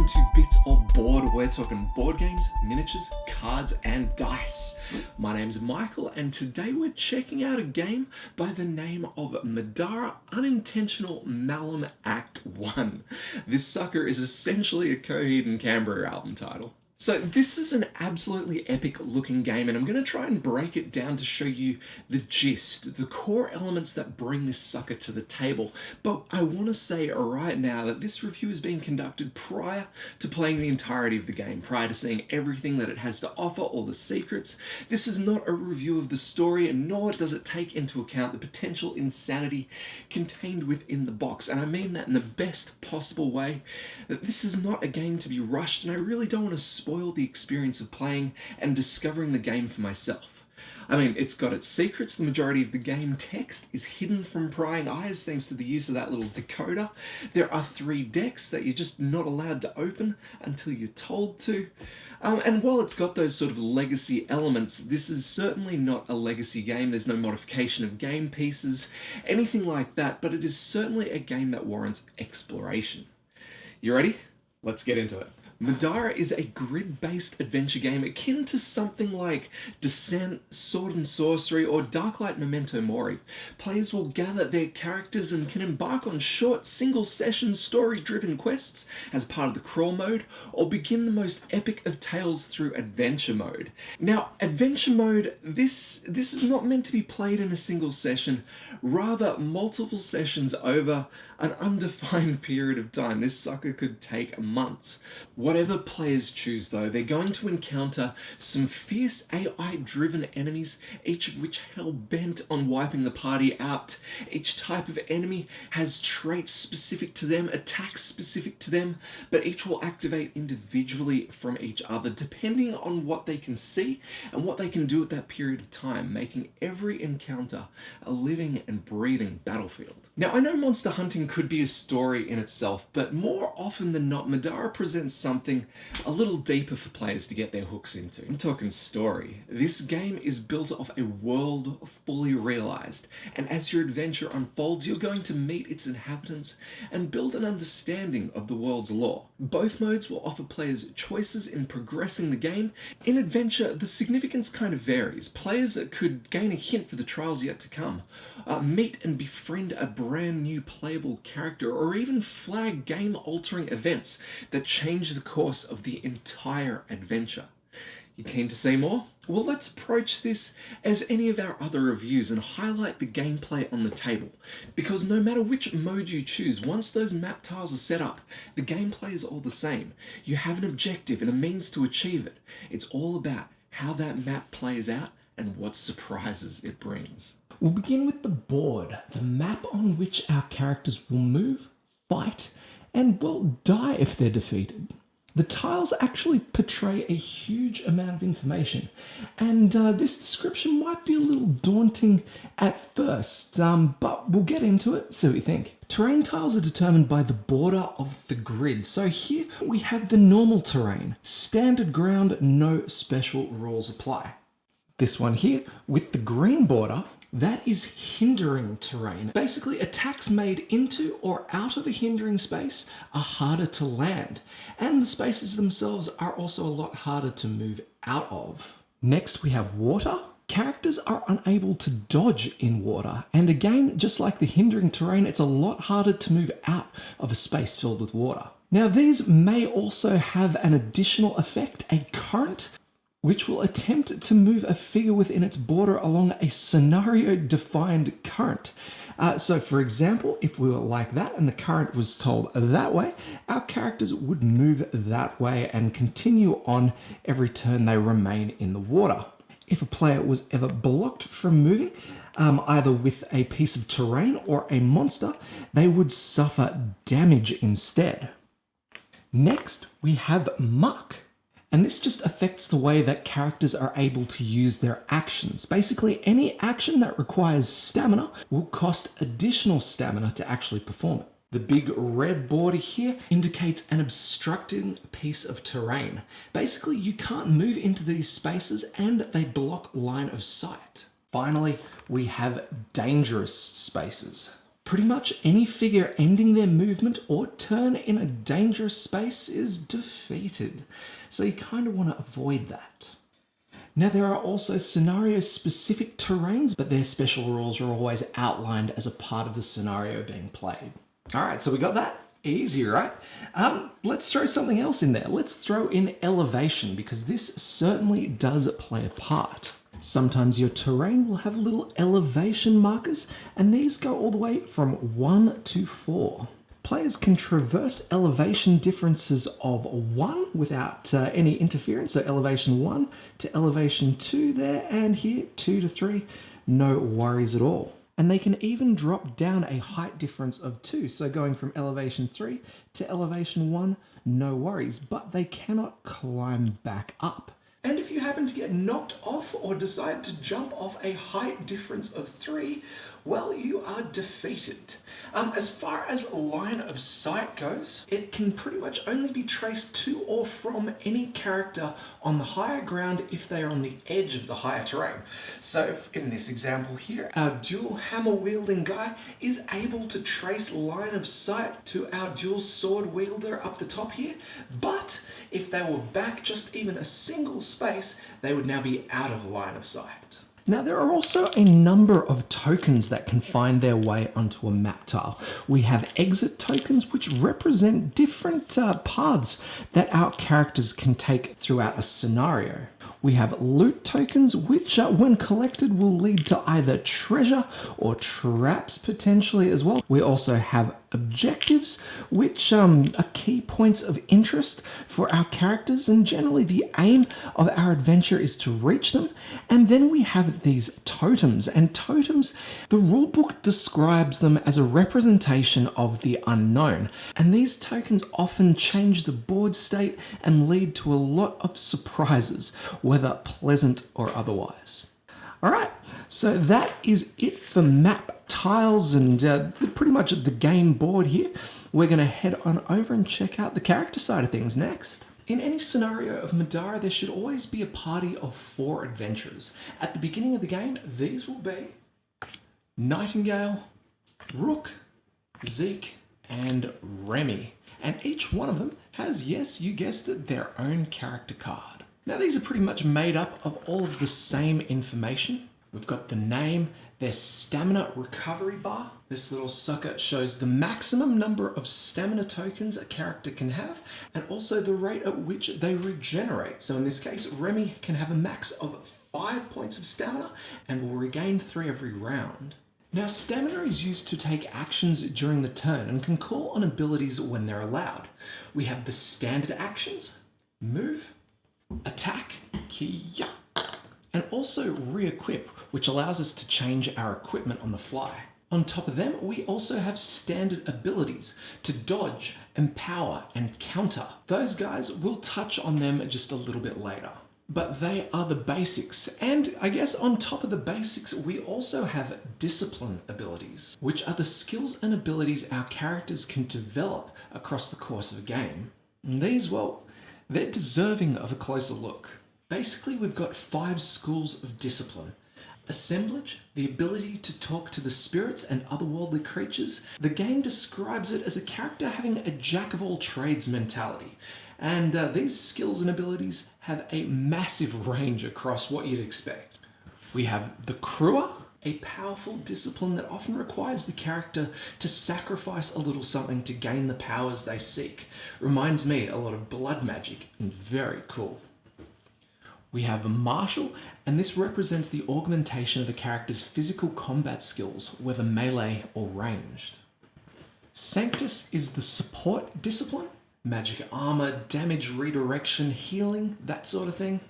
welcome to Bits of Board. We're talking board games, miniatures, cards, and dice. My name's Michael, and today we're checking out a game by the name of Middara Unintentional Malum Act 1. This sucker is essentially a Coheed and Cambria album title. So this is an absolutely epic looking game, and I'm going to try and break it down to show you the gist, the core elements that bring this sucker to the table. But I want to say right now that this review is being conducted prior to playing the entirety of the game, prior to seeing everything that it has to offer, all the secrets. This is not a review of the story, and nor does it take into account the potential insanity contained within the box. And I mean that in the best possible way. That this is not a game to be rushed, and I really don't want to spoil the experience of playing and discovering the game for myself. I mean, it's got its secrets. The majority of the game text is hidden from prying eyes thanks to the use of that little decoder. There are 3 decks that you're just not allowed to open until you're told to. And while it's got those sort of legacy elements, this is certainly not a legacy game. There's no modification of game pieces, anything like that, but it is certainly a game that warrants exploration. You ready? Let's get into it. Middara is a grid-based adventure game akin to something like Descent, Sword and Sorcery, or Darklight Memento Mori. Players will gather their characters and can embark on short, single-session, story-driven quests as part of the crawl mode, or begin the most epic of tales through adventure mode. Now, adventure mode, this is not meant to be played in a single session, rather multiple sessions over an undefined period of time. This sucker could take months. Whatever players choose though, they're going to encounter some fierce AI-driven enemies, each of which hell-bent on wiping the party out. Each type of enemy has traits specific to them, attacks specific to them, but each will activate individually from each other depending on what they can see and what they can do at that period of time, making every encounter a living and breathing battlefield. Now, I know monster hunting could be a story in itself, but more often than not, Middara presents something a little deeper for players to get their hooks into. I'm talking story. This game is built off a world fully realized, and as your adventure unfolds, you're going to meet its inhabitants and build an understanding of the world's lore. Both modes will offer players choices in progressing the game. In adventure, the significance kind of varies. Players could gain a hint for the trials yet to come, meet and befriend a brand new playable character, or even flag game-altering events that change the course of the entire adventure. You keen to see more? Well, let's approach this as any of our other reviews and highlight the gameplay on the table. Because no matter which mode you choose, once those map tiles are set up, the gameplay is all the same. You have an objective and a means to achieve it. It's all about how that map plays out and what surprises it brings. We'll begin with the board, the map on which our characters will move, fight, and, well, die if they're defeated. The tiles actually portray a huge amount of information, and this description might be a little daunting at first, but we'll get into it, see what you think. Terrain tiles are determined by the border of the grid, so here we have the normal terrain. Standard ground, no special rules apply. This one here, with the green border, that is hindering terrain. Basically, attacks made into or out of a hindering space are harder to land, and the spaces themselves are also a lot harder to move out of. Next, we have water. Characters are unable to dodge in water, and again, just like the hindering terrain, it's a lot harder to move out of a space filled with water. Now, these may also have an additional effect, a current, which will attempt to move a figure within its border along a scenario-defined current. So for example, if we were like that and the current was told that way, our characters would move that way and continue on every turn they remain in the water. If a player was ever blocked from moving, either with a piece of terrain or a monster, they would suffer damage instead. Next, we have muck. And this just affects the way that characters are able to use their actions. Basically, any action that requires stamina will cost additional stamina to actually perform it. The big red border here indicates an obstructing piece of terrain. Basically, you can't move into these spaces and they block line of sight. Finally, we have dangerous spaces. Pretty much any figure ending their movement or turn in a dangerous space is defeated, so you kind of want to avoid that. Now there are also scenario-specific terrains, but their special rules are always outlined as a part of the scenario being played. Alright, so we got that? Easy, right? Let's throw something else in there. Let's throw in elevation, because this certainly does play a part. Sometimes your terrain will have little elevation markers, and these go all the way from 1 to 4. Players can traverse elevation differences of 1 without any interference, so elevation 1 to elevation 2 there, and here 2 to 3, no worries at all. And they can even drop down a height difference of 2, so going from elevation 3 to elevation 1, no worries, but they cannot climb back up. And if you happen to get knocked off or decide to jump off a height difference of 3, well, you are defeated. As far as line of sight goes, it can pretty much only be traced to or from any character on the higher ground if they are on the edge of the higher terrain. So in this example here, our dual hammer wielding guy is able to trace line of sight to our dual sword wielder up the top here, but if they were back just even a single space, they would now be out of line of sight. Now there are also a number of tokens that can find their way onto a map tile. We have exit tokens, which represent different paths that our characters can take throughout a scenario. We have loot tokens, which when collected will lead to either treasure or traps potentially as well. We also have objectives, which are key points of interest for our characters, and generally the aim of our adventure is to reach them. And then we have these totems, and totems, the rulebook describes them as a representation of the unknown, and these tokens often change the board state and lead to a lot of surprises, whether pleasant or otherwise. Alright, so that is it for map tiles and pretty much the game board here. We're going to head on over and check out the character side of things next. In any scenario of Middara, there should always be a party of 4 adventurers. At the beginning of the game, these will be Nightingale, Rook, Zeke, and Renny. And each one of them has, yes, you guessed it, their own character card. Now these are pretty much made up of all of the same information. We've got the name, their stamina recovery bar. This little sucker shows the maximum number of stamina tokens a character can have, and also the rate at which they regenerate. So in this case, Renny can have a max of 5 points of stamina and will regain 3 every round. Now stamina is used to take actions during the turn and can call on abilities when they're allowed. We have the standard actions, move, attack, Kia, and also re-equip, which allows us to change our equipment on the fly. On top of them, we also have standard abilities to dodge, empower, and counter. Those guys, we'll touch on them just a little bit later. But they are the basics, and I guess on top of the basics, we also have discipline abilities, which are the skills and abilities our characters can develop across the course of a game. And these, well, they're deserving of a closer look. Basically, we've got 5 schools of discipline. Assemblage, the ability to talk to the spirits and otherworldly creatures. The game describes it as a character having a jack-of-all-trades mentality. And these skills and abilities have a massive range across what you'd expect. We have the Crewer, a powerful discipline that often requires the character to sacrifice a little something to gain the powers they seek. Reminds me a lot of blood magic, and very cool. We have a Martial, and this represents the augmentation of the character's physical combat skills, whether melee or ranged. Sanctus is the support discipline, magic armor, damage redirection, healing, that sort of thing.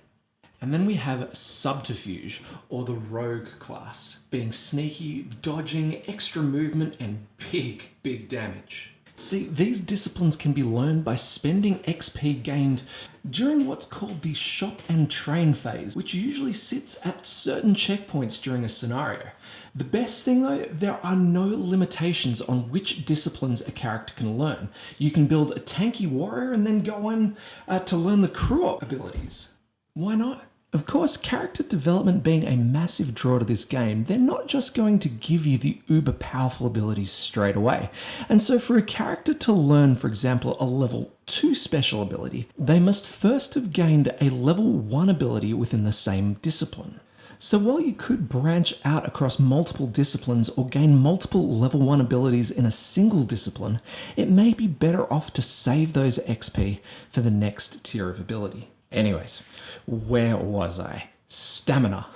And then we have Subterfuge, or the Rogue class, being sneaky, dodging, extra movement, and big damage. See, these disciplines can be learned by spending XP gained during what's called the shop and train phase, which usually sits at certain checkpoints during a scenario. The best thing though, there are no limitations on which disciplines a character can learn. You can build a tanky warrior and then go on to learn the crew abilities. Why not? Of course, character development being a massive draw to this game, they're not just going to give you the uber powerful abilities straight away. And so for a character to learn, for example, a level 2 special ability, they must first have gained a level 1 ability within the same discipline. So while you could branch out across multiple disciplines or gain multiple level 1 abilities in a single discipline, it may be better off to save those XP for the next tier of ability. Anyways, where was I? Stamina.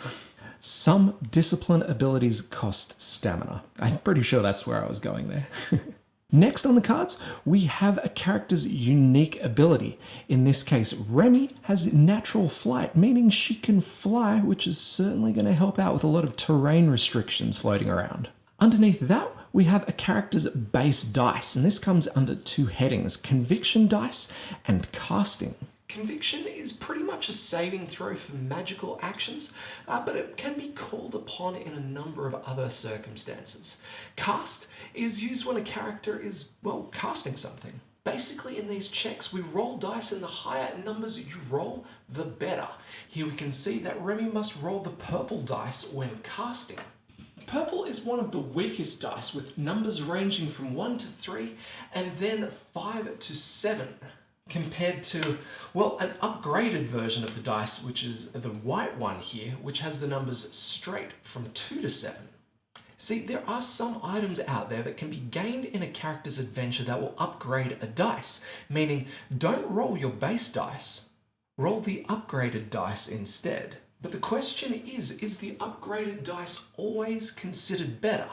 Some discipline abilities cost stamina. I'm pretty sure that's where I was going there. Next on the cards, we have a character's unique ability. In this case, Renny has natural flight, meaning she can fly, which is certainly going to help out with a lot of terrain restrictions floating around. Underneath that, we have a character's base dice, and this comes under two headings, Conviction dice and Casting. Conviction is pretty much a saving throw for magical actions, but it can be called upon in a number of other circumstances. Cast is used when a character is, well, casting something. Basically, in these checks, we roll dice, and the higher numbers you roll, the better. Here we can see that Renny must roll the purple dice when casting. Purple is one of the weakest dice, with numbers ranging from 1 to 3 and then 5 to 7. Compared to, well, an upgraded version of the dice, which is the white one here, which has the numbers straight from 2 to 7. See, there are some items out there that can be gained in a character's adventure that will upgrade a dice, meaning don't roll your base dice, roll the upgraded dice instead. But the question is the upgraded dice always considered better?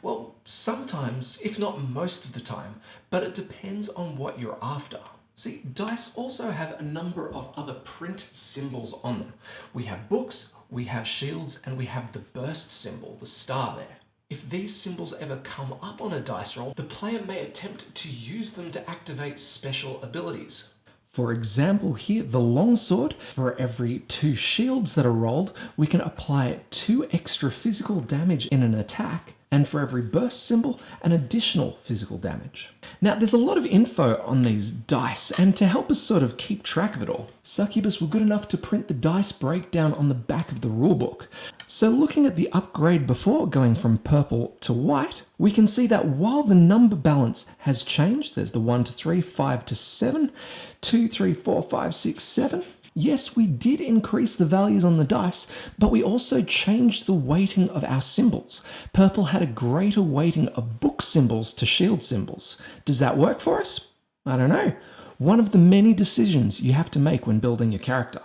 Well, sometimes, if not most of the time, but it depends on what you're after. See, dice also have a number of other printed symbols on them. We have books, we have shields, and we have the burst symbol, the star there. If these symbols ever come up on a dice roll, the player may attempt to use them to activate special abilities. For example here, the longsword, for every 2 shields that are rolled, we can apply 2 extra physical damage in an attack, and for every burst symbol, an additional physical damage. Now, there's a lot of info on these dice, and to help us sort of keep track of it all, Succubus were good enough to print the dice breakdown on the back of the rulebook. So looking at the upgrade before going from purple to white, we can see that while the number balance has changed, there's the 1 to 3, 5 to 7, 2, 3, 4, 5, 6, 7, yes, we did increase the values on the dice, but we also changed the weighting of our symbols. Purple had a greater weighting of book symbols to shield symbols. Does that work for us? I don't know. One of the many decisions you have to make when building your character.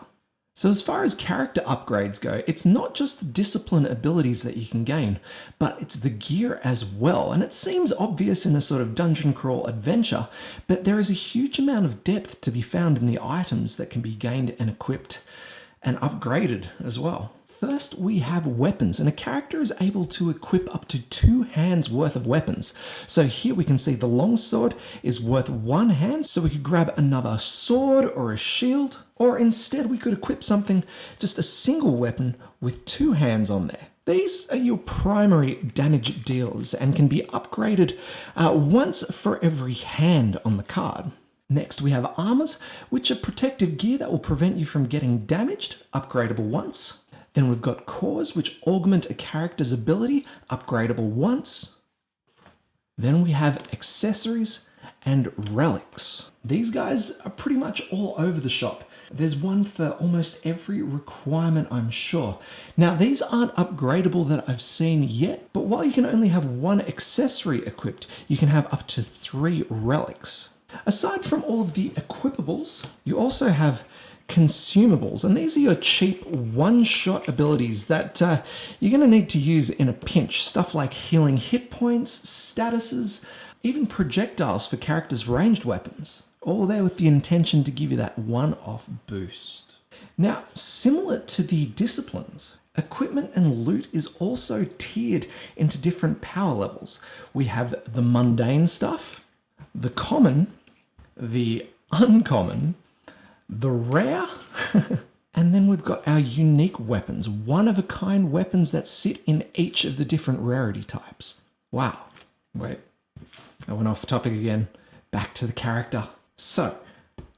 So as far as character upgrades go, it's not just the discipline abilities that you can gain, but it's the gear as well. And it seems obvious in a sort of dungeon crawl adventure, but there is a huge amount of depth to be found in the items that can be gained and equipped and upgraded as well. First, we have weapons, and a character is able to equip up to 2 hands worth of weapons. So here we can see the longsword is worth 1 hand, so we could grab another sword or a shield, or instead we could equip something, just a single weapon with 2 hands on there. These are your primary damage dealers and can be upgraded once for every hand on the card. Next, we have armors, which are protective gear that will prevent you from getting damaged, upgradable once. Then we've got cores, which augment a character's ability, upgradable once. Then we have accessories and relics. These guys are pretty much all over the shop. There's one for almost every requirement, I'm sure. Now, these aren't upgradable that I've seen yet, but while you can only have 1 accessory equipped, you can have up to 3 relics. Aside from all of the equipables, you also have Consumables, and these are your cheap one-shot abilities that you're going to need to use in a pinch. Stuff like healing hit points, statuses, even projectiles for characters' ranged weapons. All there with the intention to give you that one-off boost. Now, similar to the disciplines, equipment and loot is also tiered into different power levels. We have the mundane stuff, the common, the uncommon, the rare, and then we've got our unique weapons, one-of-a-kind weapons that sit in each of the different rarity types. Wow. Wait, I went off topic again. Back to the character. So,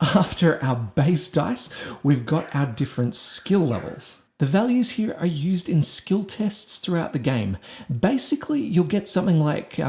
After our base dice, we've got our different skill levels. The values here are used in skill tests throughout the game. Basically, you'll get something like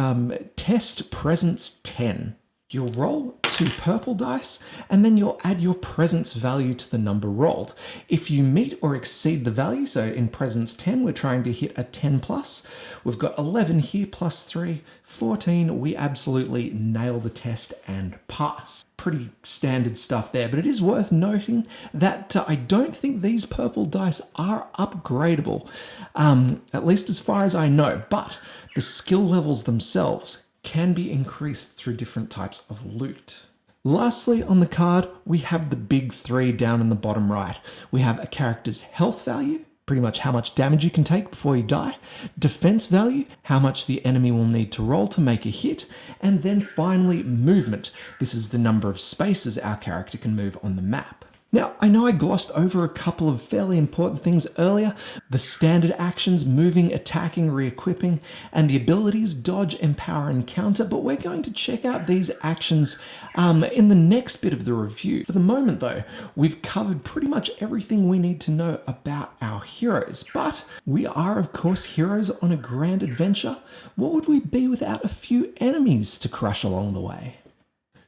test presence 10. You'll roll 2 purple dice, and then you'll add your presence value to the number rolled. If you meet or exceed the value, so in presence 10, we're trying to hit a 10 plus. We've got 11 here plus 3, 14. We absolutely nail the test and pass. Pretty standard stuff there, but it is worth noting that I don't think these purple dice are upgradable, at least as far as I know, but the skill levels themselves can be increased through different types of loot. Lastly, on the card, we have the big 3 down in the bottom right. We have a character's health value, pretty much how much damage you can take before you die, defense value, how much the enemy will need to roll to make a hit, and then finally movement. This is the number of spaces our character can move on the map. Now, I know I glossed over a couple of fairly important things earlier, the standard actions, moving, attacking, re-equipping, and the abilities, dodge, empower, and counter, but we're going to check out these actions in the next bit of the review. For the moment though, we've covered pretty much everything we need to know about our heroes, but we are of course heroes on a grand adventure. What would we be without a few enemies to crush along the way?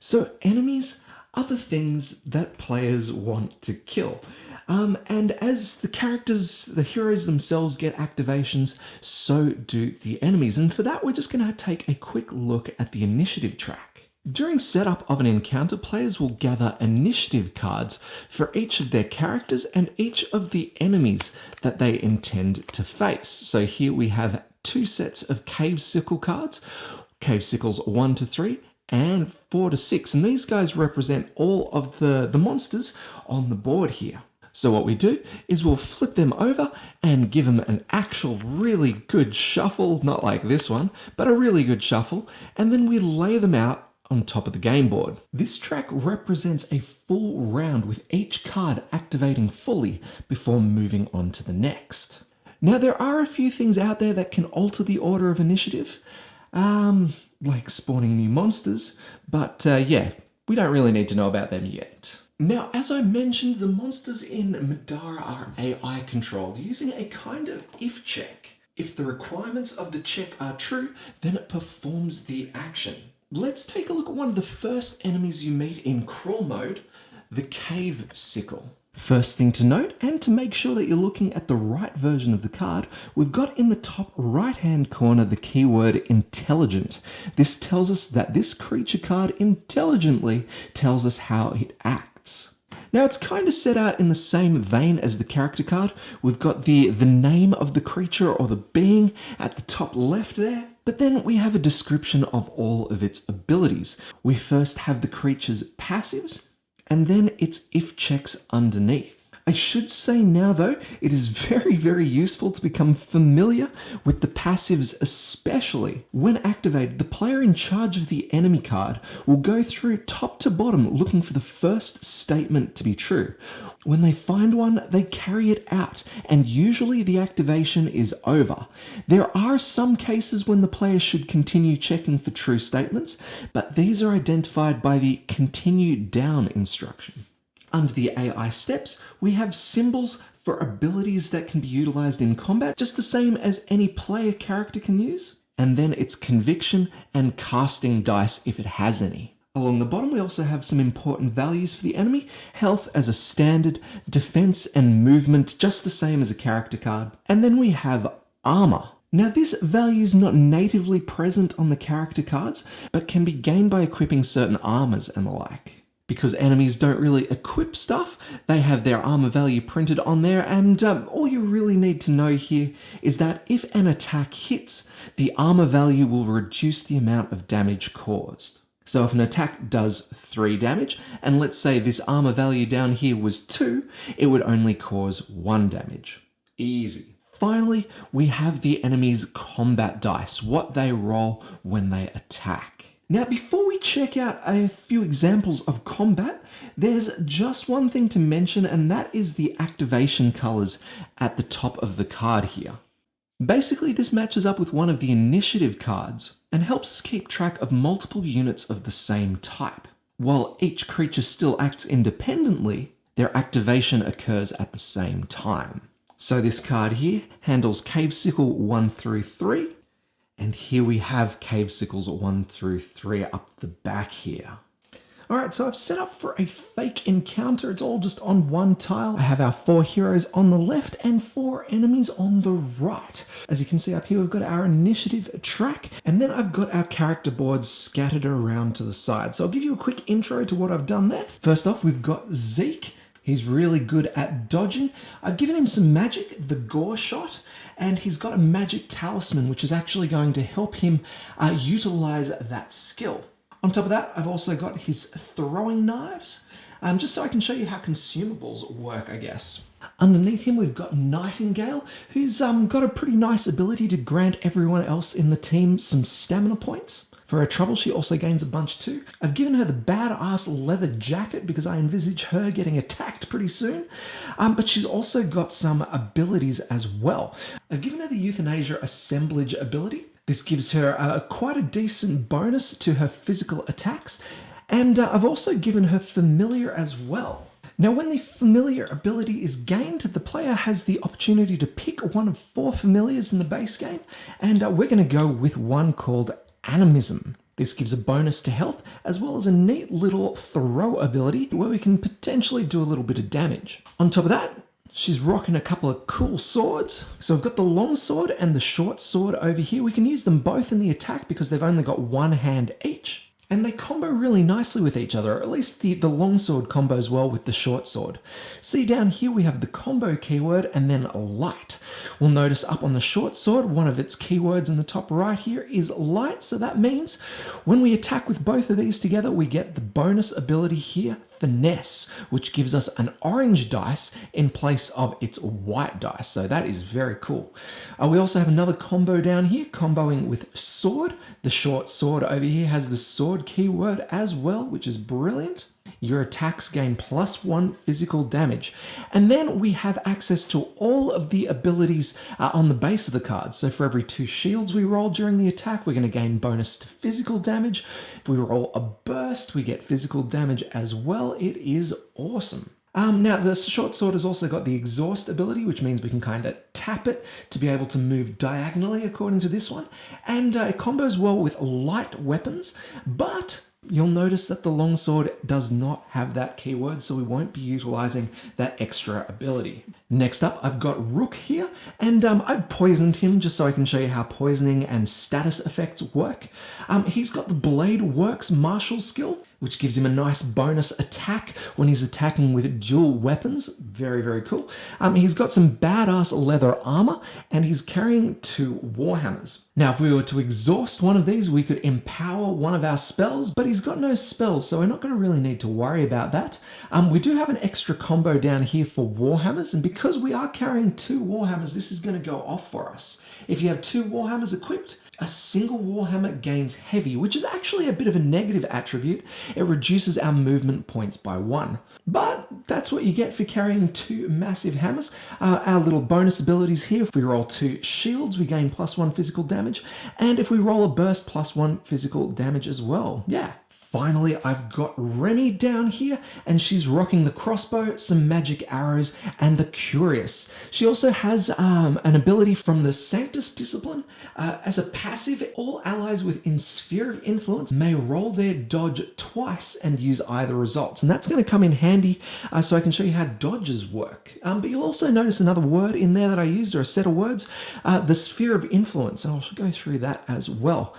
So enemies are the things that players want to kill. And as the characters, the heroes themselves get activations, so do the enemies. And for that, we're just going to take a quick look at the initiative track. During setup of an encounter, players will gather initiative cards for each of their characters and each of the enemies that they intend to face. So here we have 2 sets of Cave Sickle cards, Cave Sickles 1 to 3, and 4 to 6, and these guys represent all of the monsters on the board here. So what we do is we'll flip them over and give them an actual really good shuffle, not like this one, but a really good shuffle, and then we lay them out on top of the game board. This track represents a full round with each card activating fully before moving on to the next. Now there are a few things out there that can alter the order of initiative, like spawning new monsters, but yeah, we don't really need to know about them yet. Now, as I mentioned, the monsters in Middara are AI controlled using a kind of if check. If the requirements of the check are true, then it performs the action. Let's take a look at one of the first enemies you meet in crawl mode, the Cave Sickle. First thing to note, and to make sure that you're looking at the right version of the card, we've got in the top right hand corner the keyword intelligent. This tells us that this creature card intelligently tells us how it acts. Now it's kind of set out in the same vein as the character card. We've got the name of the creature or the being at the top left there, but then we have a description of all of its abilities. We first have the creature's passives, and then its if checks underneath. I should say now though, it is very, very useful to become familiar with the passives, especially when activated. The player in charge of the enemy card will go through top to bottom looking for the first statement to be true. When they find one, they carry it out, and usually the activation is over. There are some cases when the player should continue checking for true statements, but these are identified by the continue down instruction. Under the AI steps, we have symbols for abilities that can be utilized in combat, just the same as any player character can use. And then it's conviction and casting dice if it has any. Along the bottom, we also have some important values for the enemy. Health as a standard, defense and movement just the same as a character card. And then we have armor. Now this value is not natively present on the character cards, but can be gained by equipping certain armors and the like. Because enemies don't really equip stuff, they have their armor value printed on there, and all you really need to know here is that if an attack hits, the armor value will reduce the amount of damage caused. So if an attack does 3 damage, and let's say this armor value down here was 2, it would only cause 1 damage. Easy. Finally, we have the enemy's combat dice, what they roll when they attack. Now, before we check out a few examples of combat, there's just one thing to mention, and that is the activation colors at the top of the card here. Basically, this matches up with one of the initiative cards and helps us keep track of multiple units of the same type. While each creature still acts independently, their activation occurs at the same time. So this card here handles Cave Sickle 1 through 3, and here we have Cave Sickles 1 through 3 up the back here. Alright, so I've set up for a fake encounter. It's all just on one tile. I have our 4 heroes on the left and 4 enemies on the right. As you can see up here, we've got our initiative track, and then I've got our character boards scattered around to the side. So I'll give you a quick intro to what I've done there. First off, we've got Zeke. He's really good at dodging. I've given him some magic, the Gore Shot, and he's got a magic talisman, which is actually going to help him utilize that skill. On top of that, I've also got his throwing knives, just so I can show you how consumables work, I guess. Underneath him, we've got Nightingale, who's got a pretty nice ability to grant everyone else in the team some stamina points. For her trouble, she also gains a bunch too. I've given her the badass leather jacket because I envisage her getting attacked pretty soon. But she's also got some abilities as well. I've given her the Euthanasia Assemblage ability. This gives her quite a decent bonus to her physical attacks. And I've also given her Familiar as well. Now, when the Familiar ability is gained, the player has the opportunity to pick one of 4 familiars in the base game. And we're going to go with one called Animism. This gives a bonus to health, as well as a neat little throw ability where we can potentially do a little bit of damage. On top of that, she's rocking a couple of cool swords. So I've got the long sword and the short sword over here. We can use them both in the attack because they've only got one hand each. And they combo really nicely with each other, or at least the long sword combos well with the short sword. See down here we have the combo keyword and then light. We'll notice up on the short sword, one of its keywords in the top right here is light, so that means when we attack with both of these together, we get the bonus ability here, Finesse, which gives us an orange dice in place of its white dice. So that is very cool. We also have another combo down here, comboing with sword. The short sword over here has the sword keyword as well, which is brilliant. Your attacks gain +1 physical damage. And then we have access to all of the abilities on the base of the cards. So for every 2 shields we roll during the attack, we're going to gain bonus to physical damage. If we roll a burst, we get physical damage as well. It is awesome. Now, the short sword has also got the exhaust ability, which means we can kind of tap it to be able to move diagonally according to this one. And it combos well with light weapons, but you'll notice that the longsword does not have that keyword, so we won't be utilizing that extra ability. Next up, I've got Rook here, and I've poisoned him just so I can show you how poisoning and status effects work. He's got the Blade Works martial skill, which gives him a nice bonus attack when he's attacking with dual weapons. Very, very cool. He's got some badass leather armor, and he's carrying 2 warhammers. Now, if we were to exhaust one of these, we could empower one of our spells, but he's got no spells, so we're not going to really need to worry about that. We do have an extra combo down here for warhammers, and because we are carrying 2 warhammers, this is going to go off for us. If you have 2 warhammers equipped, a single warhammer gains heavy, which is actually a bit of a negative attribute. It reduces our movement points by 1. But that's what you get for carrying 2 massive hammers. Our little bonus abilities here, if we roll 2 shields, we gain +1 physical damage. And if we roll a burst, +1 physical damage as well. Yeah. Finally, I've got Renny down here, and she's rocking the crossbow, some magic arrows, and the Curious. She also has an ability from the Sanctus Discipline. As a passive, all allies within Sphere of Influence may roll their dodge twice and use either results. And that's going to come in handy so I can show you how dodges work. But you'll also notice another word in there that I used, or a set of words, the Sphere of Influence, and I'll go through that as well.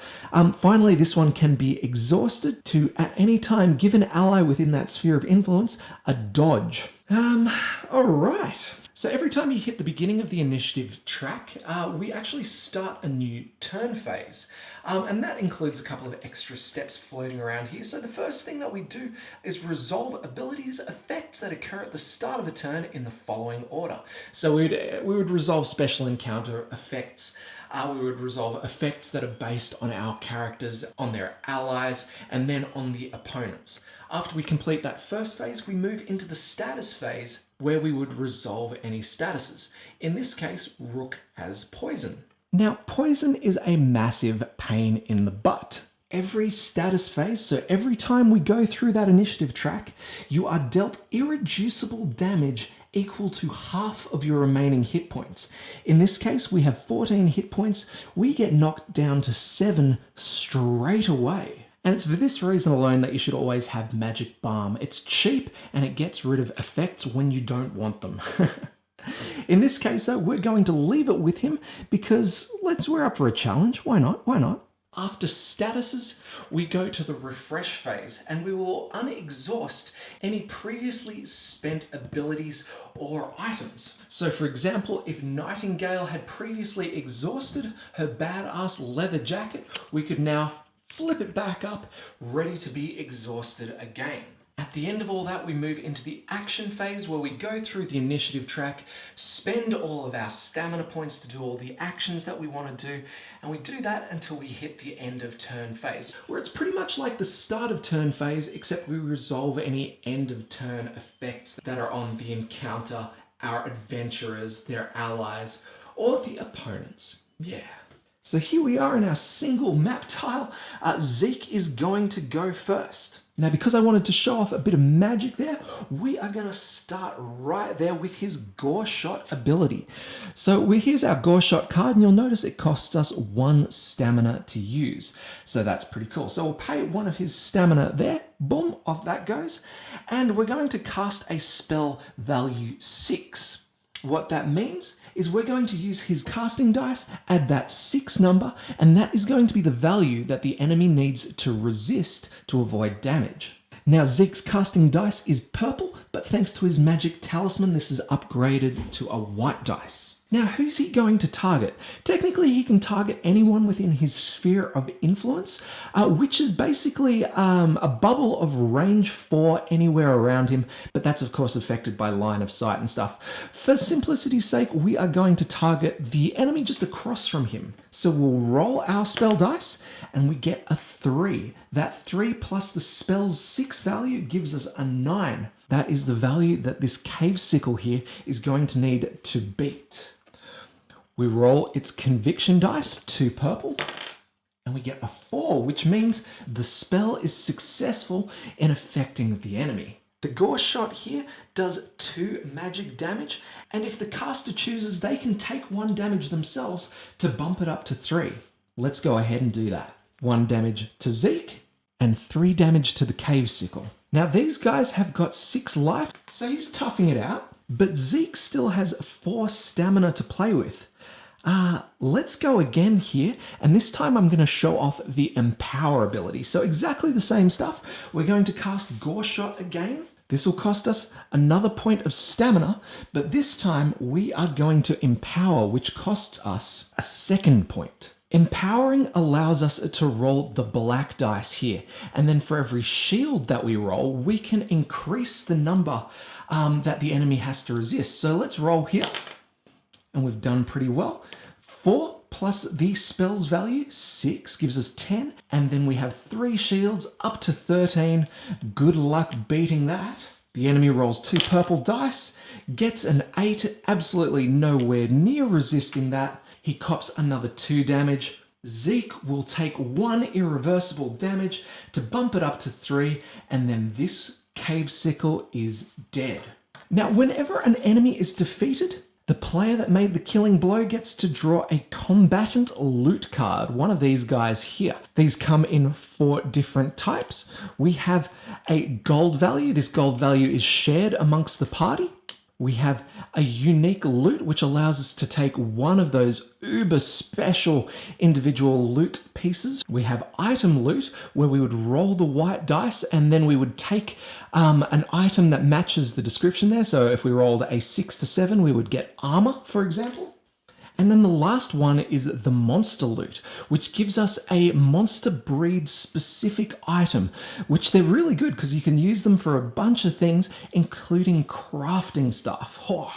Finally, this one can be exhausted to at any time give an ally within that sphere of influence a dodge. Alright. So every time you hit the beginning of the initiative track, we actually start a new turn phase. And that includes a couple of extra steps floating around here. So the first thing that we do is resolve abilities, effects that occur at the start of a turn in the following order. So we would resolve special encounter effects. We would resolve effects that are based on our characters, on their allies, and then on the opponents. After we complete that first phase, we move into the status phase where we would resolve any statuses. In this case, Rook has poison. Now, poison is a massive pain in the butt. Every status phase, so every time we go through that initiative track, you are dealt irreducible damage equal to half of your remaining hit points. In this case, we have 14 hit points. We get knocked down to 7 straight away. And it's for this reason alone that you should always have Magic Balm. It's cheap and it gets rid of effects when you don't want them. In this case, though, we're going to leave it with him because we're up for a challenge. Why not? Why not? After statuses, we go to the refresh phase and we will unexhaust any previously spent abilities or items. So for example, if Nightingale had previously exhausted her badass leather jacket, we could now flip it back up, ready to be exhausted again. At the end of all that, we move into the action phase where we go through the initiative track, spend all of our stamina points to do all the actions that we want to do, and we do that until we hit the end of turn phase, where it's pretty much like the start of turn phase, except we resolve any end of turn effects that are on the encounter, our adventurers, their allies, or the opponents. Yeah. So here we are in our single map tile. Zeke is going to go first. Now, because I wanted to show off a bit of magic there, we are going to start right there with his Gore Shot ability. So here's our Gore Shot card, and you'll notice it costs us 1 stamina to use. So that's pretty cool. So we'll pay 1 of his stamina there. Boom, off that goes. And we're going to cast a spell value 6. What that means is we're going to use his casting dice, add that 6 number, and that is going to be the value that the enemy needs to resist to avoid damage. Now Zeke's casting dice is purple, but thanks to his magic talisman, this is upgraded to a white dice. Now, who's he going to target? Technically, he can target anyone within his sphere of influence, which is basically a bubble of range 4 anywhere around him, but that's of course affected by line of sight and stuff. For simplicity's sake, we are going to target the enemy just across from him. So we'll roll our spell dice, and we get a 3. That 3 plus the spell's 6 value gives us a 9. That is the value that this cave sickle here is going to need to beat. We roll its conviction dice, 2 purple, and we get a 4, which means the spell is successful in affecting the enemy. The Gore Shot here does 2 magic damage, and if the caster chooses, they can take 1 damage themselves to bump it up to 3. Let's go ahead and do that. 1 damage to Zeke, and 3 damage to the cave sickle. Now these guys have got 6 life, so he's toughing it out, but Zeke still has 4 stamina to play with. Let's go again here, and this time I'm going to show off the Empower ability. So exactly the same stuff. We're going to cast Gore Shot again. This will cost us another point of stamina, but this time we are going to Empower, which costs us a 2nd point. Empowering allows us to roll the black dice here, and then for every shield that we roll, we can increase the number that the enemy has to resist. So let's roll here, and we've done pretty well. 4 plus the spell's value, 6, gives us 10, and then we have 3 shields up to 13. Good luck beating that. The enemy rolls 2 purple dice, gets an 8, absolutely nowhere near resisting that. He cops another 2 damage. Zeke will take 1 irreversible damage to bump it up to 3, and then this cave sickle is dead. Now, whenever an enemy is defeated, the player that made the killing blow gets to draw a combatant loot card, one of these guys here. These come in 4 different types. We have a gold value. This gold value is shared amongst the party. We have a unique loot, which allows us to take 1 of those uber special individual loot pieces. We have item loot, where we would roll the white dice and then we would take an item that matches the description there. So if we rolled a 6 to 7, we would get armor, for example. And then the last one is the monster loot, which gives us a monster breed specific item, which they're really good because you can use them for a bunch of things, including crafting stuff. Oh.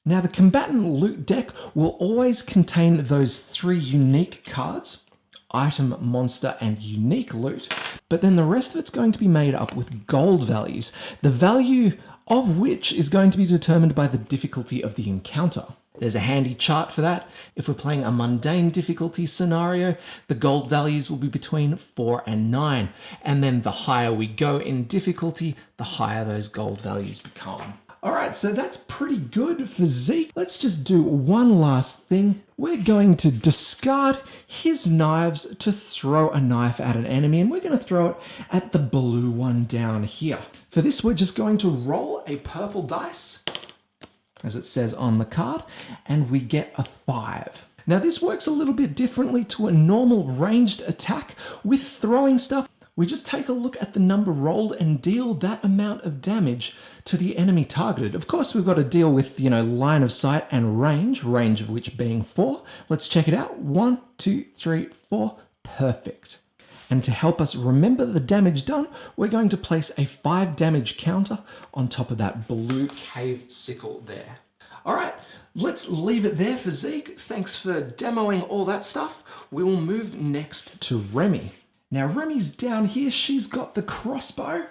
Now the combatant loot deck will always contain those 3 unique cards, item, monster, and unique loot, but then the rest of it's going to be made up with gold values, the value of which is going to be determined by the difficulty of the encounter. There's a handy chart for that. If we're playing a mundane difficulty scenario, the gold values will be between 4 and 9. And then the higher we go in difficulty, the higher those gold values become. All right, so that's pretty good for Zeke. Let's just do one last thing. We're going to discard his knives to throw a knife at an enemy, and we're going to throw it at the blue one down here. For this, we're just going to roll a purple dice, as it says on the card, and we get a 5. Now this works a little bit differently to a normal ranged attack. With throwing stuff, we just take a look at the number rolled and deal that amount of damage to the enemy targeted. Of course, we've got to deal with, line of sight and range of which being 4. Let's check it out. 1, 2, 3, 4. Perfect. And to help us remember the damage done, we're going to place a 5 damage counter on top of that blue cave sickle there. All right, let's leave it there for Zeke. Thanks for demoing all that stuff. We will move next to Renny. Now Renny's down here. She's got the crossbow.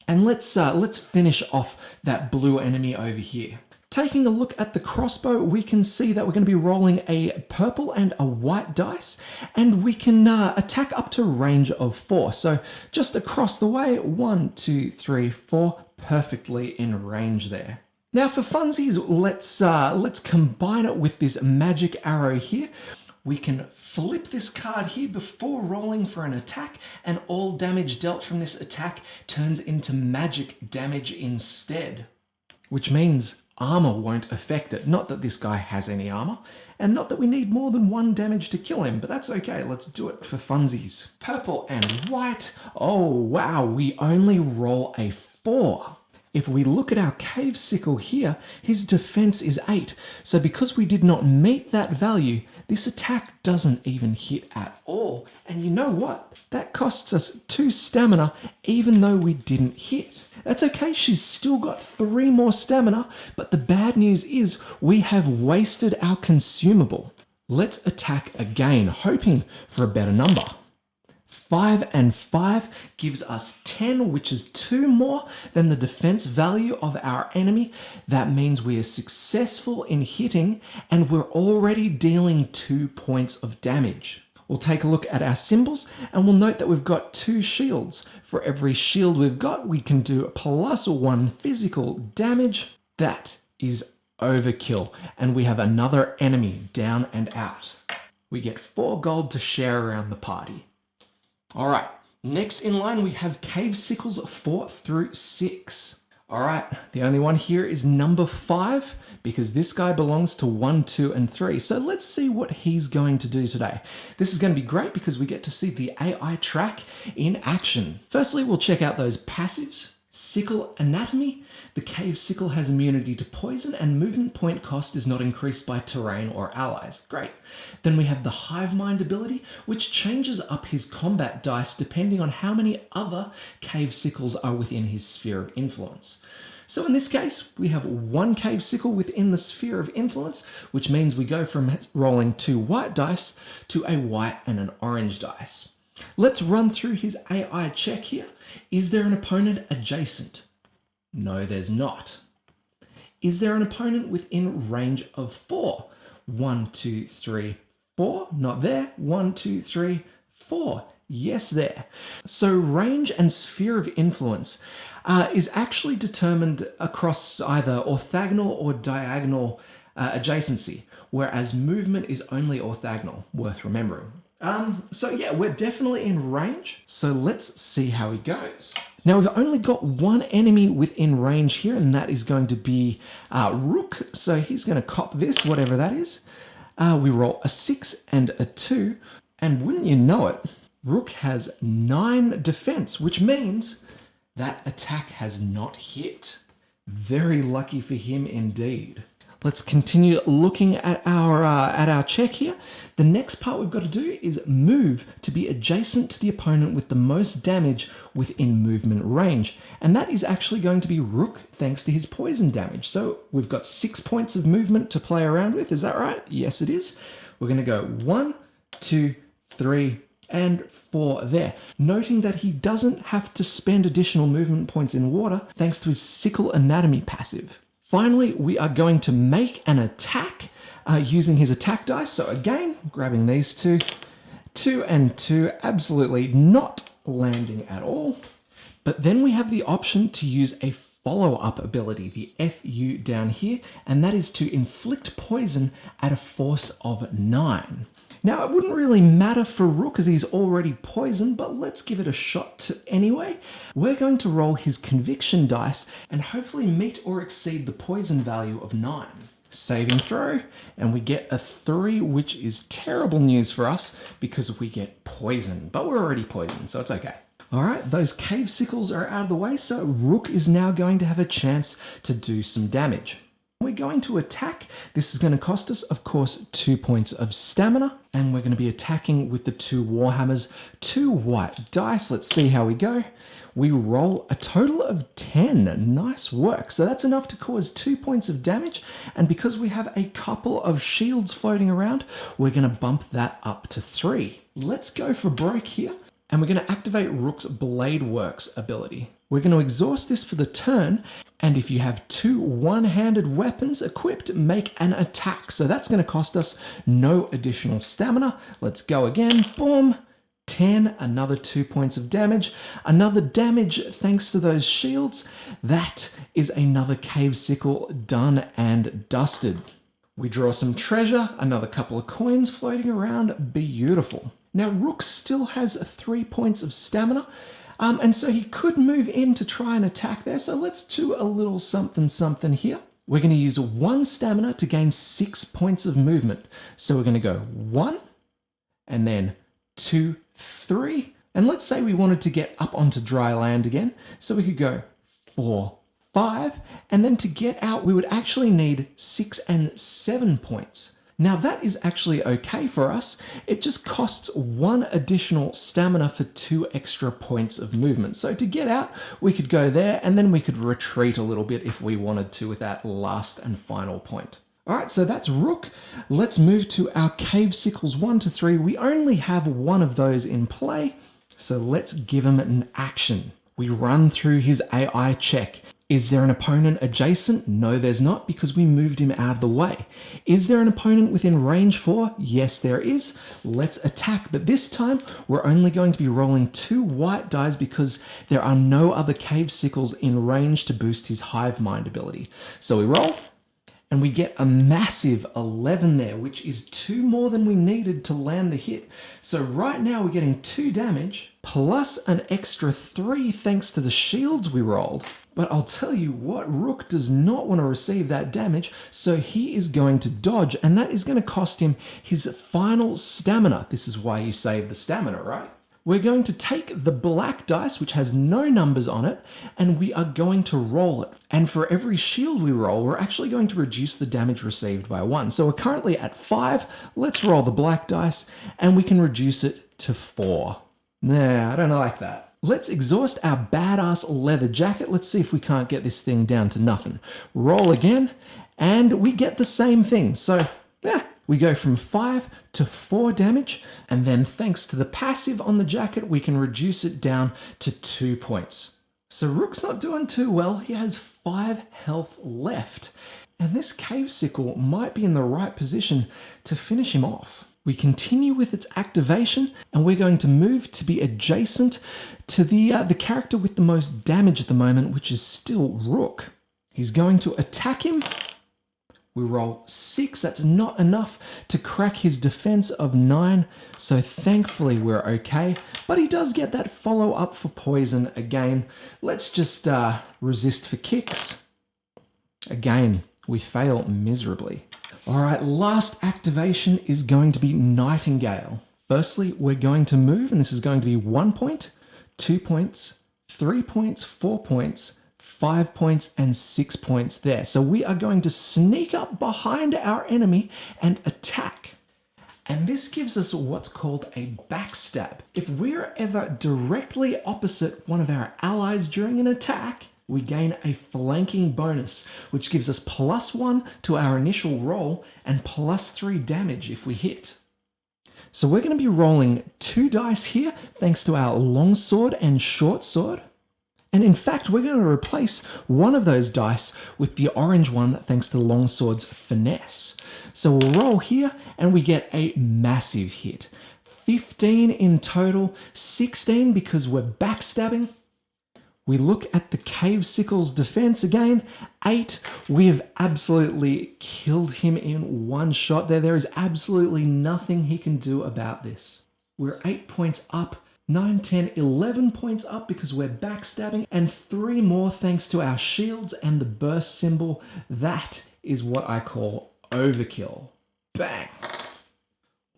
And let's finish off that blue enemy over here. Taking a look at the crossbow, we can see that we're going to be rolling a purple and a white dice, and we can attack up to range of 4. So just across the way, 1, 2, 3, 4, perfectly in range there. Now for funsies, let's combine it with this magic arrow here. We can flip this card here before rolling for an attack, and all damage dealt from this attack turns into magic damage instead, which means armor won't affect it. Not that this guy has any armor, and not that we need more than 1 damage to kill him, but that's okay. Let's do it for funsies. Purple and white. Oh, wow, we only roll a 4. If we look at our cave sickle here, his defense is 8. So because we did not meet that value, this attack doesn't even hit at all. And you know what? That costs us 2 stamina even though we didn't hit. That's okay, she's still got 3 more stamina, but the bad news is we have wasted our consumable. Let's attack again, hoping for a better number. 5 and 5 gives us 10, which is 2 more than the defense value of our enemy. That means we are successful in hitting, and we're already dealing 2 points of damage. We'll take a look at our symbols, and we'll note that we've got 2 shields. For every shield we've got, we can do +1 physical damage. That is overkill, and we have another enemy down and out. We get 4 gold to share around the party. All right, next in line we have cave sickles 4 through 6. All right, the only one here is number 5 because this guy belongs to 1, 2, and 3. So let's see what he's going to do today. This is going to be great because we get to see the AI track in action. Firstly, we'll check out those passives. Sickle anatomy. The cave sickle has immunity to poison and movement point cost is not increased by terrain or allies. Great. Then we have the hive mind ability, which changes up his combat dice depending on how many other cave sickles are within his sphere of influence. So in this case, we have 1 cave sickle within the sphere of influence, which means we go from rolling 2 white dice to a white and an orange dice. Let's run through his AI check here. Is there an opponent adjacent? No, there's not. Is there an opponent within range of 4? 1, 2, 3, 4. Not there. 1, 2, 3, 4. Yes, there. So range and sphere of influence is actually determined across either orthogonal or diagonal adjacency, whereas movement is only orthogonal, worth remembering. So yeah, we're definitely in range. So let's see how he goes. Now we've only got 1 enemy within range here, and that is going to be Rook. So he's going to cop this, whatever that is. We roll a 6 and a 2, and wouldn't you know it, Rook has 9 defense, which means that attack has not hit. Very lucky for him indeed. Let's continue looking at our check here. The next part we've got to do is move to be adjacent to the opponent with the most damage within movement range. And that is actually going to be Rook, thanks to his poison damage. So we've got 6 points of movement to play around with. Is that right? Yes, it is. We're going to go 1, 2, 3, and 4 there. Noting that he doesn't have to spend additional movement points in water thanks to his sickle anatomy passive. Finally, we are going to make an attack using his attack dice. So again, grabbing these two. 2 and 2, absolutely not landing at all. But then we have the option to use a follow-up ability, the FU down here, and that is to inflict poison at a force of 9. Now, it wouldn't really matter for Rook as he's already poisoned, but let's give it a shot anyway. We're going to roll his conviction dice and hopefully meet or exceed the poison value of 9. Saving throw, and we get a 3, which is terrible news for us because we get poison, but we're already poisoned, so it's okay. All right, those cave sickles are out of the way, so Rook is now going to have a chance to do some damage. We're going to attack. This is going to cost us, of course, 2 points of stamina, and we're going to be attacking with the 2 Warhammers, 2 white dice. Let's see how we go. We roll a total of 10. Nice work. So that's enough to cause 2 points of damage, and because we have a couple of shields floating around, we're going to bump that up to 3. Let's go for broke here. And we're going to activate Rook's Blade Works ability. We're going to exhaust this for the turn, and if you have 2 one-handed weapons equipped, make an attack. So that's going to cost us no additional stamina. Let's go again. Boom. 10, another 2 points of damage. Another damage thanks to those shields. That is another cave sickle done and dusted. We draw some treasure, another couple of coins floating around. Beautiful. Now, Rook still has 3 points of stamina, and so he could move in to try and attack there. So let's do a little something here. We're going to use 1 stamina to gain 6 points of movement. So we're going to go 1, and then 2, 3. And let's say we wanted to get up onto dry land again. So we could go 4, 5, and then to get out, we would actually need 6 and 7 points. Now that is actually okay for us. It just costs 1 additional stamina for 2 extra points of movement. So to get out, we could go there and then we could retreat a little bit if we wanted to with that last and final point. All right, so that's Rook. Let's move to our cave sickles 1 to 3. We only have 1 of those in play, so let's give him an action. We run through his AI check. Is there an opponent adjacent? No, there's not, because we moved him out of the way. Is there an opponent within range 4? Yes, there is. Let's attack, but this time we're only going to be rolling 2 white dice because there are no other cave sickles in range to boost his hive mind ability. So we roll, and we get a massive 11 there, which is 2 more than we needed to land the hit. So right now we're getting 2 damage, plus an extra 3 thanks to the shields we rolled. But I'll tell you what, Rook does not want to receive that damage, so he is going to dodge, and that is going to cost him his final stamina. This is why you save the stamina, right? We're going to take the black dice, which has no numbers on it, and we are going to roll it. And for every shield we roll, we're actually going to reduce the damage received by 1. So we're currently at 5. Let's roll the black dice, and we can reduce it to 4. Nah, I don't like that. Let's exhaust our badass leather jacket. Let's see if we can't get this thing down to nothing. Roll again, and we get the same thing. So, yeah, we go from 5 to 4 damage, and then thanks to the passive on the jacket, we can reduce it down to 2 points. So Rook's not doing too well. He has 5 health left, and this cave sickle might be in the right position to finish him off. We continue with its activation, and we're going to move to be adjacent to the character with the most damage at the moment, which is still Rook. He's going to attack him. We roll 6. That's not enough to crack his defense of 9, so thankfully we're okay. But he does get that follow-up for poison again. Let's just resist for kicks. Again, we fail miserably. All right, last activation is going to be Nightingale. Firstly, we're going to move, and this is going to be 1 point, 2 points, 3 points, 4 points, 5 points, and 6 points there. So we are going to sneak up behind our enemy and attack. And this gives us what's called a backstab. If we're ever directly opposite one of our allies during an attack, we gain a flanking bonus, which gives us +1 to our initial roll and +3 damage if we hit. So we're going to be rolling 2 dice here, thanks to our long sword and short sword. And in fact, we're going to replace one of those dice with the orange one thanks to the longsword's finesse. So we'll roll here and we get a massive hit. 15 in total, 16 because we're backstabbing. We look at the Cave Sickle's defense again, 8. We have absolutely killed him in one shot there. There is absolutely nothing he can do about this. We're 8 points up, 9, 10, 11 points up because we're backstabbing, and 3 more thanks to our shields and the burst symbol. That is what I call overkill. Bang!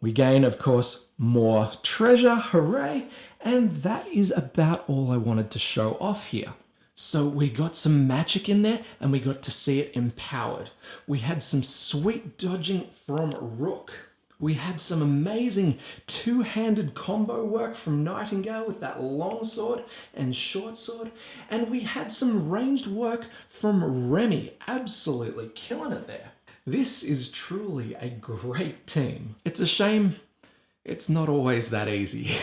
We gain, of course, more treasure, hooray, and that is about all I wanted to show off here. So we got some magic in there and we got to see it empowered. We had some sweet dodging from Rook. We had some amazing two-handed combo work from Nightingale with that long sword and short sword. And we had some ranged work from Renny, absolutely killing it there. This is truly a great team. It's a shame it's not always that easy.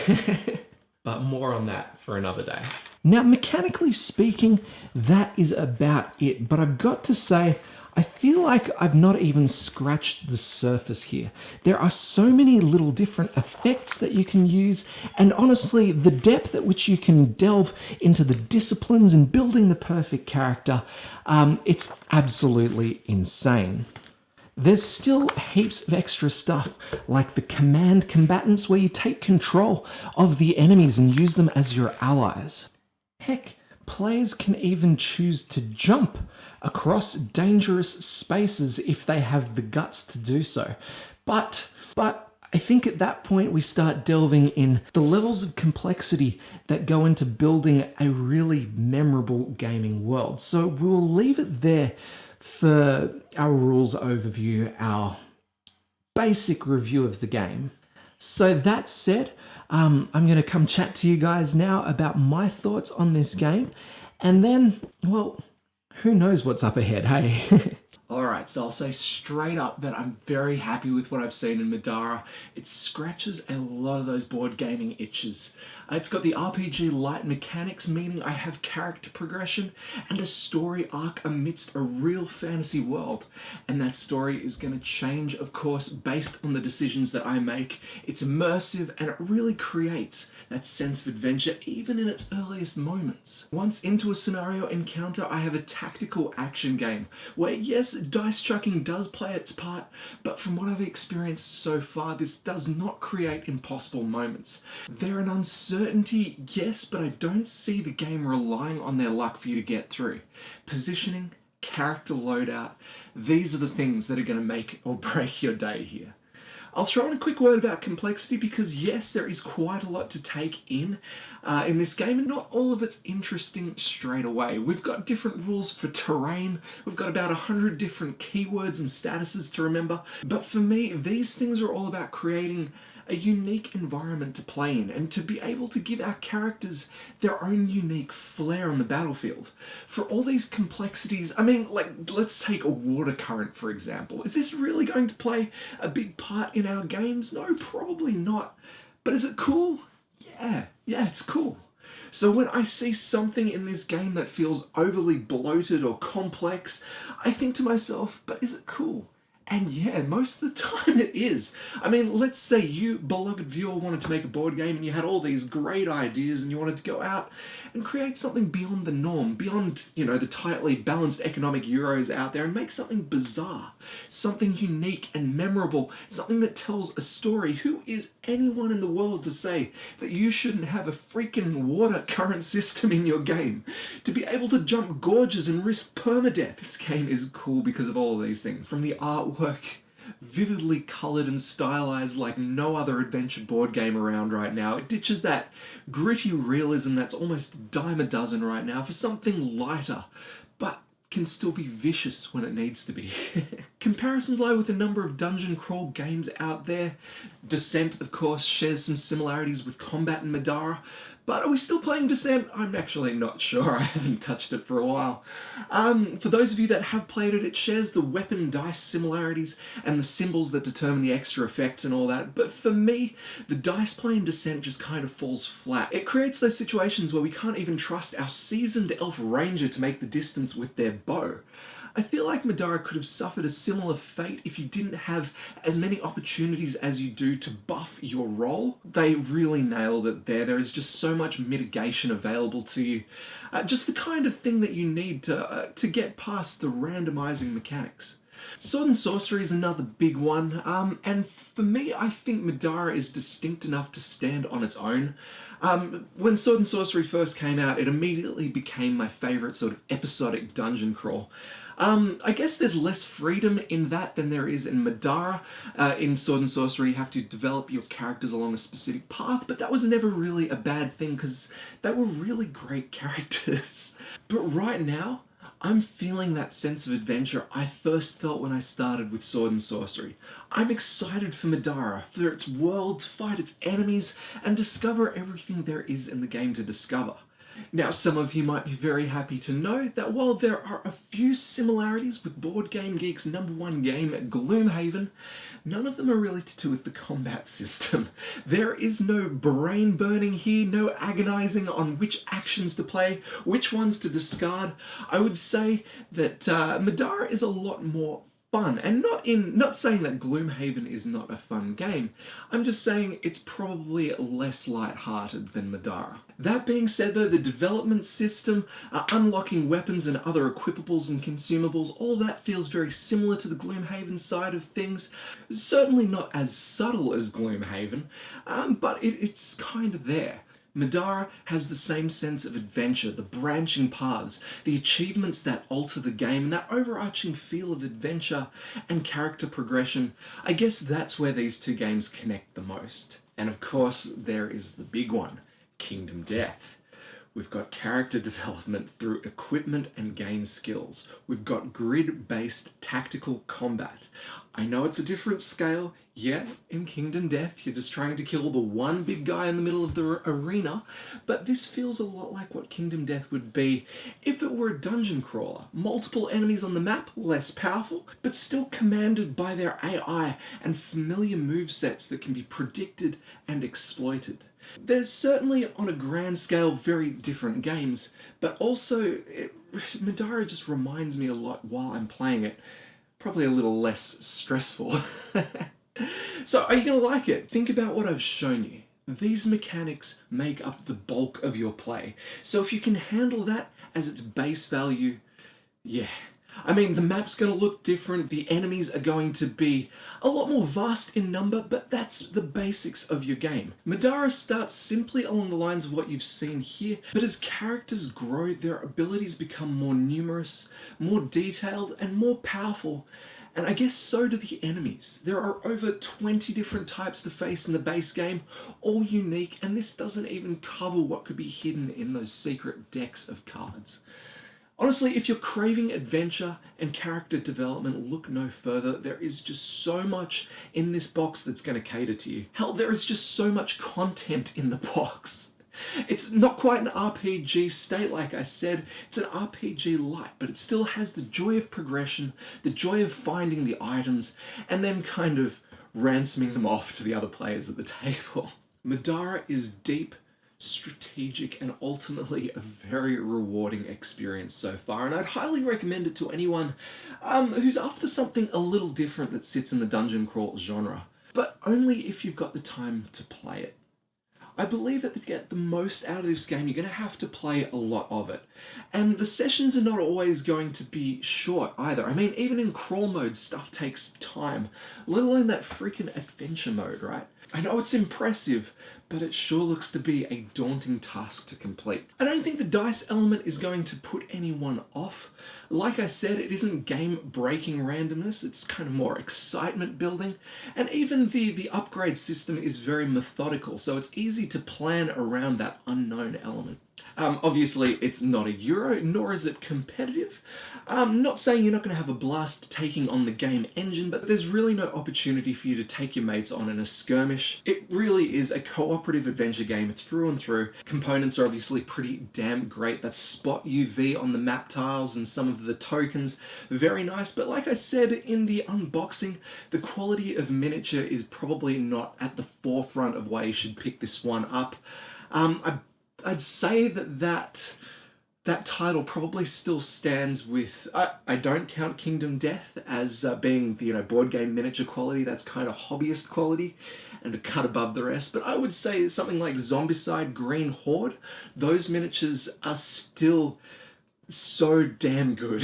But more on that for another day. Now, mechanically speaking, that is about it. But I've got to say, I feel like I've not even scratched the surface here. There are so many little different effects that you can use, and honestly, the depth at which you can delve into the disciplines and building the perfect character, it's absolutely insane. There's still heaps of extra stuff, like the command combatants where you take control of the enemies and use them as your allies. Heck, players can even choose to jump across dangerous spaces if they have the guts to do so. But I think at that point we start delving in the levels of complexity that go into building a really memorable gaming world. So we'll leave it there for our rules overview, our basic review of the game. So that said, I'm going to come chat to you guys now about my thoughts on this game, and then, well, who knows what's up ahead, hey? Alright, so I'll say straight up that I'm very happy with what I've seen in Middara. It scratches a lot of those board gaming itches. It's got the RPG light mechanics, meaning I have character progression and a story arc amidst a real fantasy world. And that story is going to change, of course, based on the decisions that I make. It's immersive and it really creates that sense of adventure even in its earliest moments. Once into a scenario encounter, I have a tactical action game where, yes, dice chucking does play its part, but from what I've experienced so far, this does not create impossible moments. They're an uncertainty, yes, but I don't see the game relying on their luck for you to get through. Positioning, character loadout, these are the things that are going to make or break your day here. I'll throw in a quick word about complexity because yes, there is quite a lot to take in this game, and not all of it's interesting straight away. We've got different rules for terrain, we've got about 100 different keywords and statuses to remember, but for me, these things are all about creating a unique environment to play in and to be able to give our characters their own unique flair on the battlefield. For all these complexities, I mean, like, let's take a water current for example. Is this really going to play a big part in our games? No, probably not. But is it cool? Yeah, it's cool. So when I see something in this game that feels overly bloated or complex, I think to myself, but is it cool? And yeah, most of the time it is. I mean, let's say you, beloved viewer, wanted to make a board game and you had all these great ideas and you wanted to go out and create something beyond the norm, beyond, you know, the tightly balanced economic euros out there, and make something bizarre, something unique and memorable, something that tells a story. Who is anyone in the world to say that you shouldn't have a freaking water current system in your game? To be able to jump gorges and risk permadeath. This game is cool because of all of these things. From the artwork, vividly coloured and stylized like no other adventure board game around right now. It ditches that gritty realism that's almost a dime a dozen right now for something lighter, but can still be vicious when it needs to be. Comparisons lie with a number of dungeon crawl games out there. Descent, of course, shares some similarities with combat in Middara, But are we still playing Descent? I'm actually not sure. I haven't touched it for a while. For those of you that have played it, it shares the weapon dice similarities and the symbols that determine the extra effects and all that. But for me, the dice play in Descent just kind of falls flat. It creates those situations where we can't even trust our seasoned elf ranger to make the distance with their bow. I feel like Middara could have suffered a similar fate if you didn't have as many opportunities as you do to buff your roll. They really nailed it there. There is just so much mitigation available to you. Just the kind of thing that you need to get past the randomizing mechanics. Sword and Sorcery is another big one, and for me, I think Middara is distinct enough to stand on its own. When Sword and Sorcery first came out, it immediately became my favourite sort of episodic dungeon crawl. I guess there's less freedom in that than there is in Middara. In Sword and Sorcery, you have to develop your characters along a specific path, but that was never really a bad thing because they were really great characters. But right now, I'm feeling that sense of adventure I first felt when I started with Sword and Sorcery. I'm excited for Middara, for its world, to fight its enemies, and discover everything there is in the game to discover. Now, some of you might be very happy to know that while there are a few similarities with Board Game Geek's #1 game, Gloomhaven, none of them are really to do with the combat system. There is no brain burning here, no agonizing on which actions to play, which ones to discard. I would say that Middara is a lot more fun, and not saying that Gloomhaven is not a fun game. I'm just saying it's probably less light-hearted than Middara. That being said though, the development system, unlocking weapons and other equipables and consumables, all that feels very similar to the Gloomhaven side of things. Certainly not as subtle as Gloomhaven, but it's kind of there. Middara has the same sense of adventure, the branching paths, the achievements that alter the game, and that overarching feel of adventure and character progression. I guess that's where these two games connect the most. And of course, there is the big one, Kingdom Death. We've got character development through equipment and gain skills. We've got grid-based tactical combat. I know it's a different scale, yet in Kingdom Death you're just trying to kill the one big guy in the middle of the arena, but this feels a lot like what Kingdom Death would be if it were a dungeon crawler. Multiple enemies on the map, less powerful, but still commanded by their AI and familiar movesets that can be predicted and exploited. There's certainly, on a grand scale, very different games, but also Middara just reminds me a lot while I'm playing it. Probably a little less stressful. So are you going to like it? Think about what I've shown you. These mechanics make up the bulk of your play. So if you can handle that as its base value, yeah. I mean, the map's going to look different, the enemies are going to be a lot more vast in number, but that's the basics of your game. Middara starts simply along the lines of what you've seen here, but as characters grow, their abilities become more numerous, more detailed, and more powerful. And I guess so do the enemies. There are over 20 different types to face in the base game, all unique, and this doesn't even cover what could be hidden in those secret decks of cards. Honestly, if you're craving adventure and character development, look no further. There is just so much in this box that's going to cater to you. Hell, there is just so much content in the box. It's not quite an RPG state, like I said. It's an RPG light, but it still has the joy of progression, the joy of finding the items, and then kind of ransoming them off to the other players at the table. Middara is deep, strategic, and ultimately a very rewarding experience so far, and I'd highly recommend it to anyone who's after something a little different that sits in the dungeon crawl genre, but only if you've got the time to play it. I believe that to get the most out of this game, you're going to have to play a lot of it. And the sessions are not always going to be short either. I mean, even in crawl mode, stuff takes time, let alone that freaking adventure mode, right? I know it's impressive, but it sure looks to be a daunting task to complete. I don't think the dice element is going to put anyone off. Like I said, it isn't game-breaking randomness, it's kind of more excitement building, and even the upgrade system is very methodical, so it's easy to plan around that unknown element. Obviously, it's not a Euro, nor is it competitive. Not saying you're not going to have a blast taking on the game engine, but there's really no opportunity for you to take your mates on in a skirmish. It really is a co-op cooperative adventure game through and through. Components are obviously pretty damn great. That spot UV on the map tiles and some of the tokens, very nice. But like I said in the unboxing, the quality of miniature is probably not at the forefront of why you should pick this one up. I'd say that title probably still stands with, I don't count Kingdom Death as being, board game miniature quality. That's kind of hobbyist quality and a cut above the rest. But I would say something like Zombicide, Green Horde, those miniatures are still so damn good.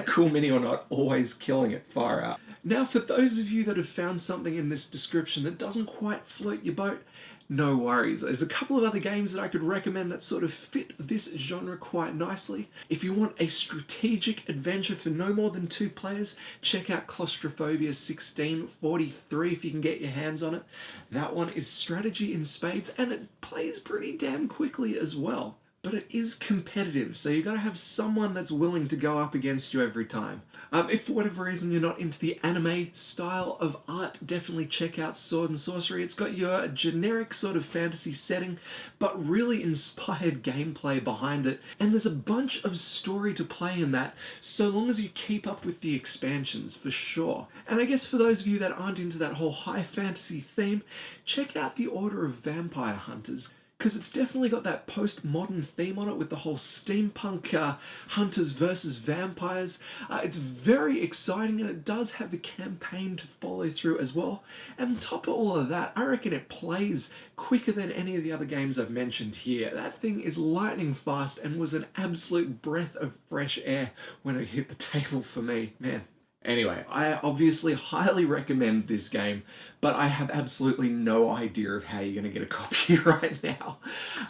Cool Mini or not, always killing it far out. Now, for those of you that have found something in this description that doesn't quite float your boat, no worries. There's a couple of other games that I could recommend that sort of fit this genre quite nicely. If you want a strategic adventure for no more than 2 players, check out Claustrophobia 1643 if you can get your hands on it. That one is strategy in spades and it plays pretty damn quickly as well. But it is competitive, so you've got to have someone that's willing to go up against you every time. If for whatever reason you're not into the anime style of art, definitely check out Sword and Sorcery. It's got your generic sort of fantasy setting, but really inspired gameplay behind it. And there's a bunch of story to play in that, so long as you keep up with the expansions, for sure. And I guess for those of you that aren't into that whole high fantasy theme, check out the Order of Vampire Hunters, because it's definitely got that postmodern theme on it with the whole steampunk hunters versus vampires. It's very exciting and it does have a campaign to follow through as well. And on top of all of that, I reckon it plays quicker than any of the other games I've mentioned here. That thing is lightning fast and was an absolute breath of fresh air when it hit the table for me, man. Anyway, I obviously highly recommend this game, but I have absolutely no idea of how you're going to get a copy right now.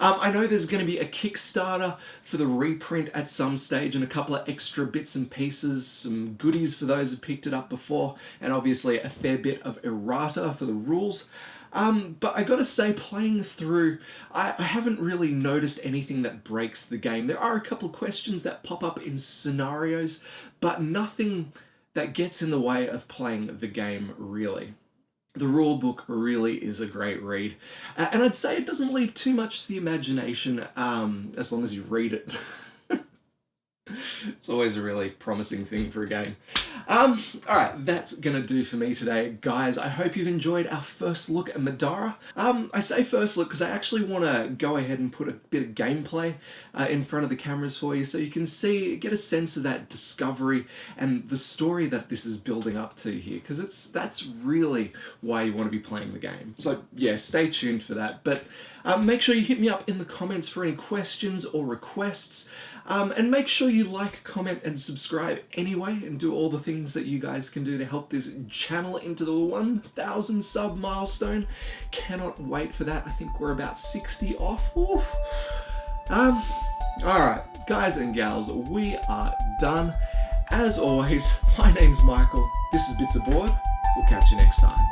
I know there's going to be a Kickstarter for the reprint at some stage and a couple of extra bits and pieces, some goodies for those who picked it up before, and obviously a fair bit of errata for the rules. But I gotta say, playing through, I haven't really noticed anything that breaks the game. There are a couple of questions that pop up in scenarios, but nothing that gets in the way of playing the game, really. The rulebook really is a great read. And I'd say it doesn't leave too much to the imagination, as long as you read it. It's always a really promising thing for a game. Alright, that's gonna do for me today, guys. I hope you've enjoyed our first look at Middara. I say first look because I actually want to go ahead and put a bit of gameplay in front of the cameras for you so you can get a sense of that discovery and the story that this is building up to here, because that's really why you want to be playing the game. So yeah, stay tuned for that. But make sure you hit me up in the comments for any questions or requests. And make sure you like, comment, and subscribe anyway, and do all the things that you guys can do to help this channel into the 1,000 sub milestone. Cannot wait for that. I think we're about 60 off. Alright, guys and gals, we are done. As always, my name's Michael. This is Bits Aboard. We'll catch you next time.